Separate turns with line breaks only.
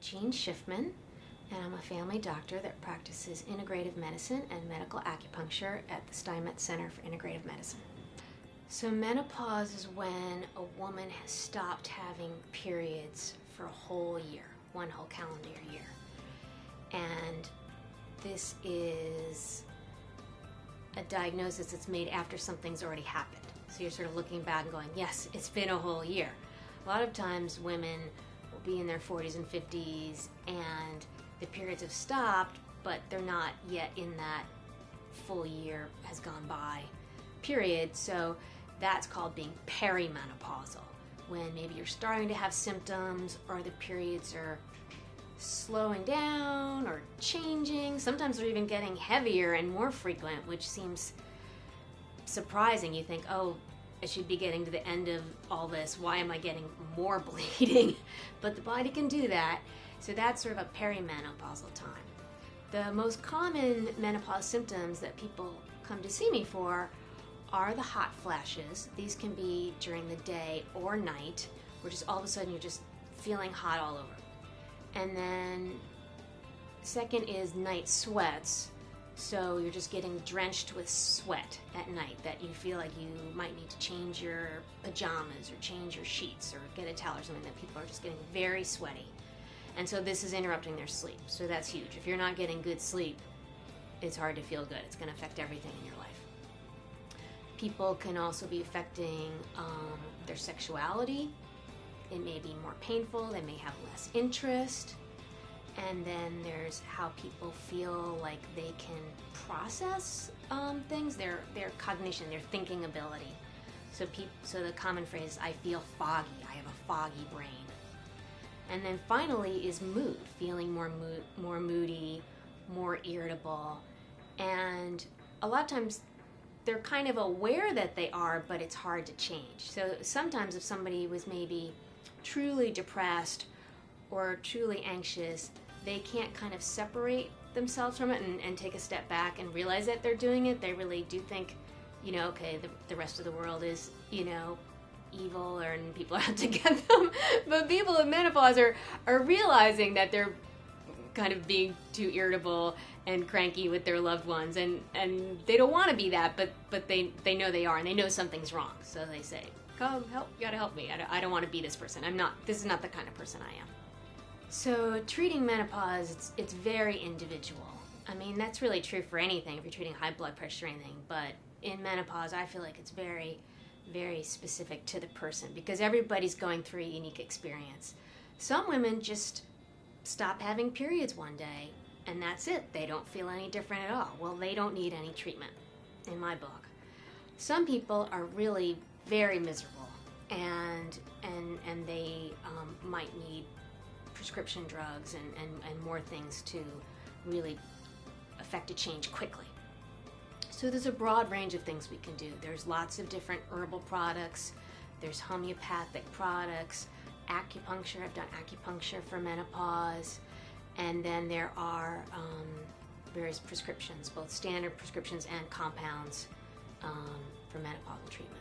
Jeanne Shiffman, and I'm a family doctor that practices integrative medicine and medical acupuncture at the Steinmetz Center for Integrative Medicine. So menopause is when a woman has stopped having periods for a whole year, one whole calendar year. And this is a diagnosis that's made after something's already happened. So you're sort of looking back and going, yes, it's been a whole year. A lot of times women will be in their 40s and 50s and the periods have stopped, but they're not yet in that full year has gone by period. So that's called being perimenopausal, when maybe you're starting to have symptoms or the periods are slowing down or changing. Sometimes they're even getting heavier and more frequent, which seems surprising. You think, oh, I should be getting to the end of all this. Why am I getting more bleeding? But the body can do that. So that's sort of a perimenopausal time. The most common menopause symptoms that people come to see me for are the hot flashes. These can be during the day or night, where just all of a sudden you're just feeling hot all over. And then second is night sweats. So you're just getting drenched with sweat at night, that you feel like you might need to change your pajamas or change your sheets or get a towel or something, that people are just getting very sweaty. And so this is interrupting their sleep. So that's huge. If you're not getting good sleep, it's hard to feel good. It's going to affect everything in your life. People can also be affecting their sexuality. It may be more painful. They may have less interest. And then there's how people feel like they can process things, their cognition, their thinking ability. So the common phrase is, I feel foggy, I have a foggy brain. And then finally is mood, feeling more moody, more irritable. And a lot of times they're kind of aware that they are, but it's hard to change. So sometimes if somebody was maybe truly depressed or truly anxious, they can't kind of separate themselves from it and take a step back and realize that they're doing it. They really do think, okay, the rest of the world is, evil, and people are out to get them. But people in menopause are realizing that they're kind of being too irritable and cranky with their loved ones, and they don't want to be that, but they know they are, and they know something's wrong. So they say, come help, you gotta help me. I don't want to be this person. This is not the kind of person I am. So treating menopause, it's very individual. I mean, that's really true for anything, if you're treating high blood pressure or anything, but in menopause, I feel like it's very, very specific to the person, because everybody's going through a unique experience. Some women just stop having periods one day, and that's it. They don't feel any different at all. Well, they don't need any treatment, in my book. Some people are really very miserable, and they might need prescription drugs and more things to really affect a change quickly. So there's a broad range of things we can do. There's lots of different herbal products. There's homeopathic products, acupuncture. I've done acupuncture for menopause. And then there are various prescriptions, both standard prescriptions and compounds for menopausal treatment.